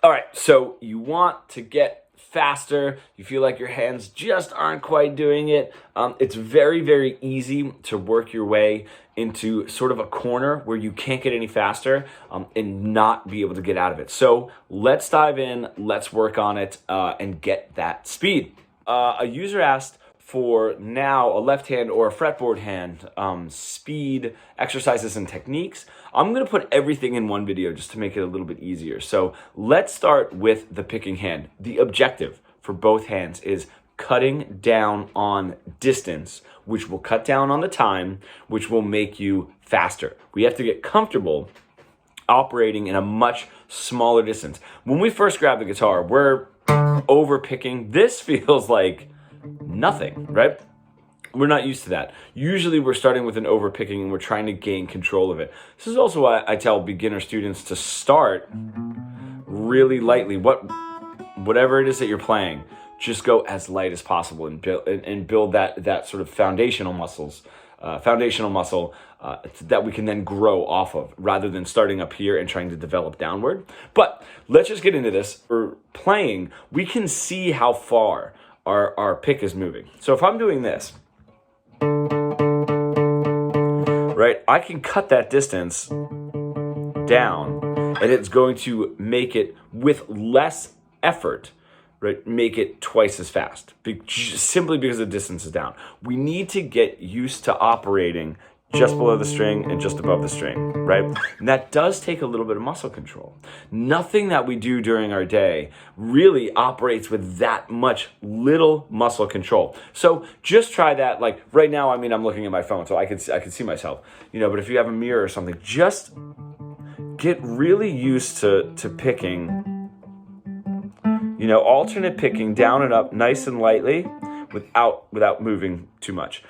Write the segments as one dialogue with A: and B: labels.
A: All right, so you want to get faster. You feel like your hands just aren't quite doing it. It's very, very easy to work your way into sort of a corner where you can't get any faster and not be able to get out of it. So let's dive in, let's work on it and get that speed. A user asked for now a left hand or a fretboard hand speed exercises and techniques. I'm going to put everything in one video just to make it a little bit easier. So let's start with the picking hand. The objective for both hands is cutting down on distance, which will cut down on the time, which will make you faster. We have to get comfortable operating in a much smaller distance. When we first grab the guitar, we're over picking. This feels like nothing, right? We're not used to that. Usually we're starting with an overpicking and we're trying to gain control of it. This is also why I tell beginner students to start really lightly. Whatever it is that you're playing, just go as light as possible and build that sort of foundational muscle that we can then grow off of, rather than starting up here and trying to develop downward. But let's just get into this. For playing, we can see how far our pick is moving. So if I'm doing this, right, I can cut that distance down and it's going to make it, with less effort, right, make it twice as fast, simply because the distance is down. We need to get used to operating just below the string and just above the string, right? And that does take a little bit of muscle control. Nothing that we do during our day really operates with that much little muscle control. So just try that. Like right now, I mean, I'm looking at my phone, so I can see myself, but if you have a mirror or something, just get really used to picking, alternate picking down and up nice and lightly without moving too much.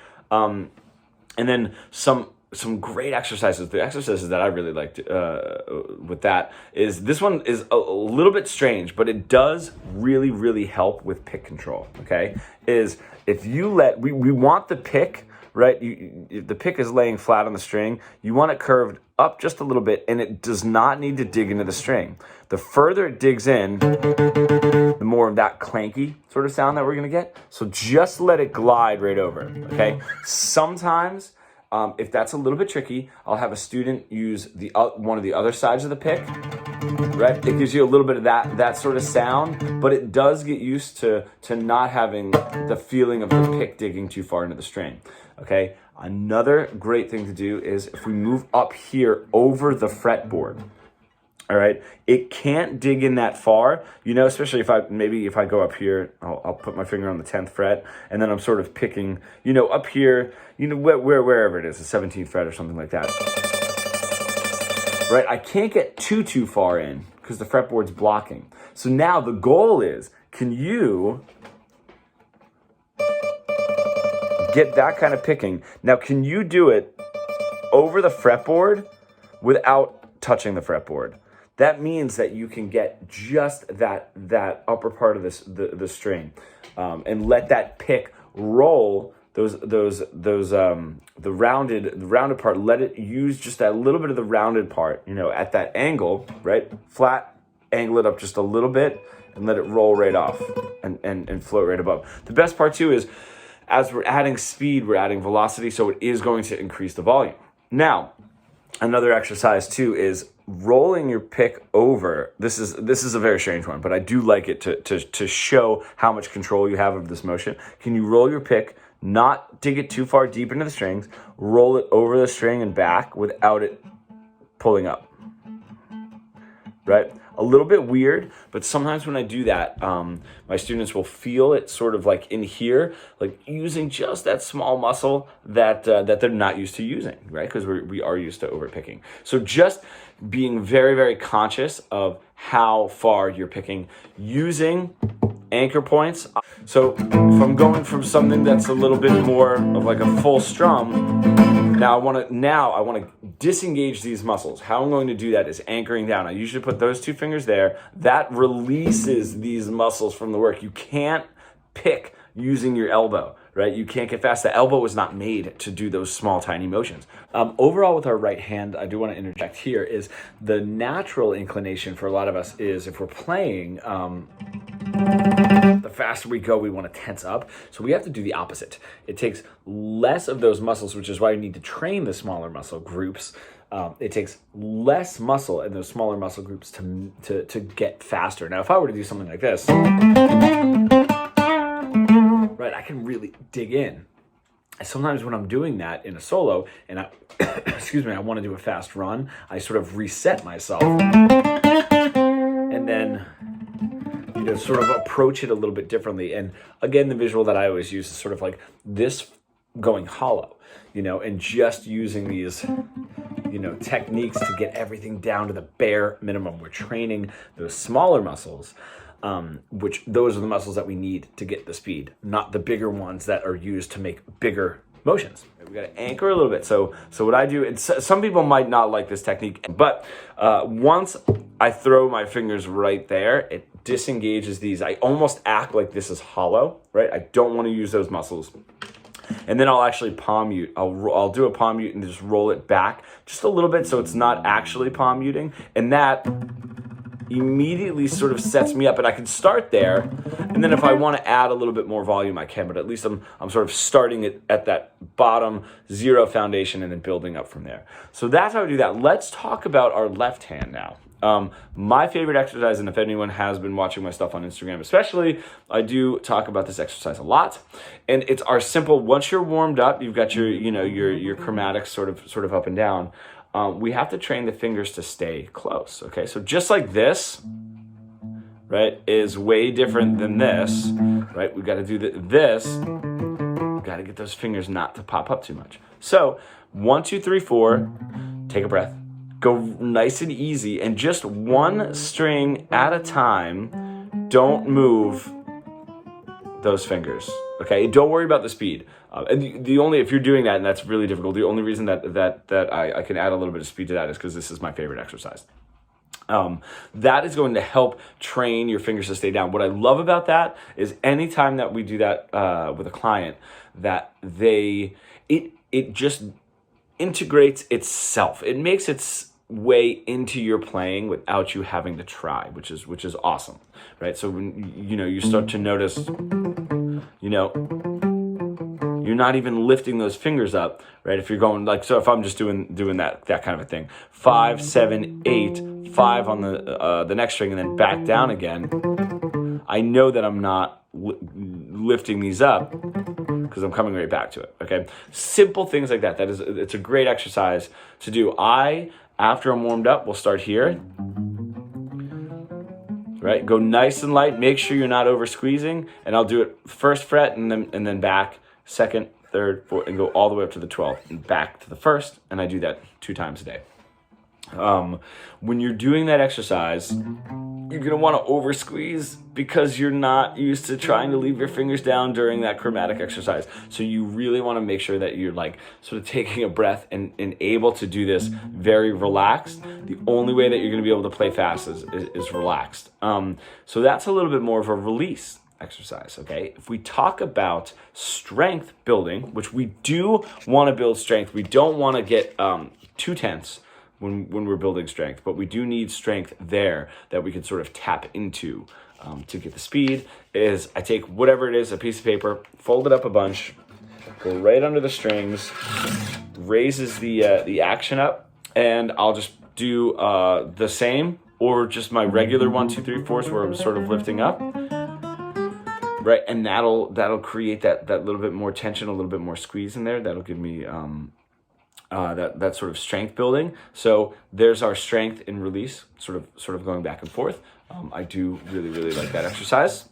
A: And then some great exercises. The exercises that I really liked with that is, this one is a little bit strange, but it does really, really help with pick control, okay? Is if you we want the pick, right? The pick is laying flat on the string. You want it curved up just a little bit, and it does not need to dig into the string. The further it digs in, the more of that clanky sort of sound that we're gonna get. So just let it glide right over, okay? Sometimes, if that's a little bit tricky, I'll have a student use one of the other sides of the pick, right? It gives you a little bit of that sort of sound, but it does get used to not having the feeling of the pick digging too far into the string, okay? Another great thing to do is if we move up here over the fretboard, all right, it can't dig in that far, especially if I go up here, I'll put my finger on the 10th fret, and then I'm sort of picking, up here, wherever it is, the 17th fret or something like that, right? I can't get too far in because the fretboard's blocking. So now the goal is, can you get that kind of picking? Now, can you do it over the fretboard without touching the fretboard? That means that you can get just that upper part of the string, and let that pick roll the rounded part. Let it use just that little bit of the rounded part, at that angle, right? Flat, angle it up just a little bit, and let it roll right off and float right above. The best part too is, as we're adding speed, we're adding velocity, so it is going to increase the volume. Now, another exercise too is rolling your pick over. This is a very strange one, but I do like it to show how much control you have of this motion. Can you roll your pick, not dig it too far deep into the strings, roll it over the string and back without it pulling up, right? A little bit weird, but sometimes when I do that, my students will feel it sort of like in here, like using just that small muscle that they're not used to using, right? Because we are used to overpicking. So just being very, very conscious of how far you're picking, using anchor points. So if I'm going from something that's a little bit more of like a full strum, now I want to disengage these muscles. How I'm going to do that is anchoring down. I usually put those two fingers there. That releases these muscles from the work. You can't pick using your elbow, right? You can't get fast. The elbow was not made to do those small, tiny motions. Overall, with our right hand, I do want to interject here, is the natural inclination for a lot of us is if we're playing, the faster we go, we want to tense up. So we have to do the opposite. It takes less of those muscles, which is why you need to train the smaller muscle groups. It takes less muscle in those smaller muscle groups to get faster. Now, if I were to do something like this, right, I can really dig in. Sometimes when I'm doing that in a solo and I, excuse me, I want to do a fast run, I sort of reset myself and then, sort of approach it a little bit differently. And again, the visual that I always use is sort of like this going hollow, and just using these, techniques to get everything down to the bare minimum. We're training those smaller muscles, which those are the muscles that we need to get the speed, not the bigger ones that are used to make bigger motions. We got to anchor a little bit. So what I do, and some people might not like this technique, but once I throw my fingers right there, it disengages these. I almost act like this is hollow, right? I don't want to use those muscles. And then I'll actually palm mute. I'll do a palm mute and just roll it back just a little bit so it's not actually palm muting. And that immediately sort of sets me up, and I can start there. And then if I want to add a little bit more volume, I can, but at least I'm sort of starting it at that bottom zero foundation and then building up from there. So that's how I do that. Let's talk about our left hand now. My favorite exercise, and if anyone has been watching my stuff on Instagram especially, I do talk about this exercise a lot. And it's our simple, once you're warmed up, you've got your, your chromatics sort of up and down. We have to train the fingers to stay close, okay? So just like this, right, is way different than this, right? We've got to do this. We've got to get those fingers not to pop up too much. So 1, 2, 3, 4, take a breath. Go nice and easy, and just one string at a time. Don't move those fingers, okay? Don't worry about the speed. And the only, if you're doing that, and that's really difficult, the only reason that I can add a little bit of speed to that is because this is my favorite exercise. That is going to help train your fingers to stay down. What I love about that is anytime that we do that with a client, that it just integrates itself. It makes its way into your playing without you having to try, which is awesome, right? So when you start to notice, you're not even lifting those fingers up, right? If you're going so if I'm just doing that kind of a thing, 5, 7, 8, 5 on the next string and then back down again, I know that I'm not lifting these up because I'm coming right back to it, okay? Simple things like that. It's a great exercise to do. After I'm warmed up, we'll start here, right? Go nice and light. Make sure you're not over squeezing, and I'll do it first fret and then back, second, third, fourth, and go all the way up to the 12th and back to the first, and I do that 2 times a day. When you're doing that exercise, you're going to want to over squeeze because you're not used to trying to leave your fingers down during that chromatic exercise. So you really want to make sure that you're sort of taking a breath and able to do this very relaxed. The only way that you're going to be able to play fast is relaxed. So that's a little bit more of a release exercise, okay? If we talk about strength building, which we do want to build strength, we don't want to get too tense when we're building strength, but we do need strength there that we can sort of tap into to get the speed. Is I take whatever it is, a piece of paper, fold it up a bunch, go right under the strings, raises the action up, and I'll just do the same, or just my regular 1, 2, 3, 4s where I'm sort of lifting up, right? And that'll create that little bit more tension, a little bit more squeeze in there. That'll give me that sort of strength building. So there's our strength and release, sort of going back and forth. I do really, really like that exercise.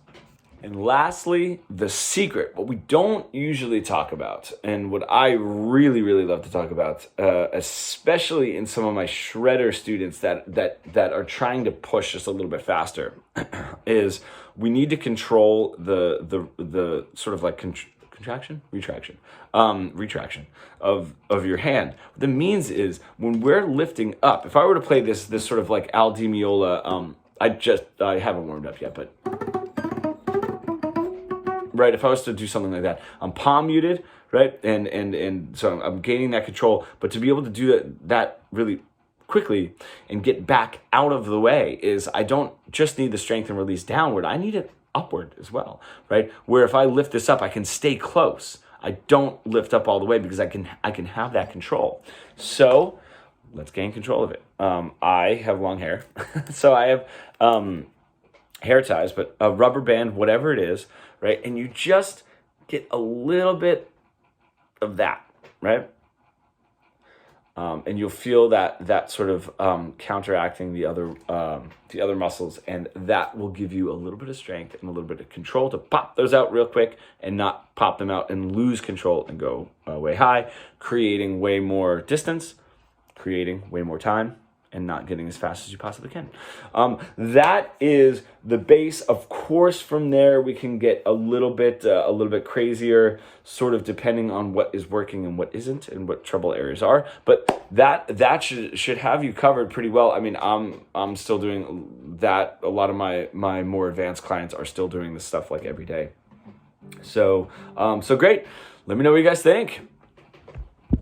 A: And lastly, the secret, what we don't usually talk about, and what I really, really love to talk about, especially in some of my shredder students that are trying to push just a little bit faster, is we need to control the sort of like retraction of your hand. What that means is when we're lifting up, if I were to play this sort of like Al Di Meola, I haven't warmed up yet, but right? If I was to do something like that, I'm palm muted, right? And so I'm gaining that control. But to be able to do that really quickly and get back out of the way is, I don't just need the strength and release downward, I need it upward as well, right? Where if I lift this up, I can stay close. I don't lift up all the way because I can have that control. So let's gain control of it. I have long hair, so I have hair ties, but a rubber band, whatever it is, right? And you just get a little bit of that, right? And you'll feel that sort of counteracting the other muscles, and that will give you a little bit of strength and a little bit of control to pop those out real quick and not pop them out and lose control and go way high, creating way more distance, creating way more time, and not getting as fast as you possibly can. That is the base. Of course, from there we can get a little bit crazier, sort of depending on what is working and what isn't, and what trouble areas are. But that should have you covered pretty well. I mean, I'm still doing that. A lot of my more advanced clients are still doing this stuff like every day. So great. Let me know what you guys think.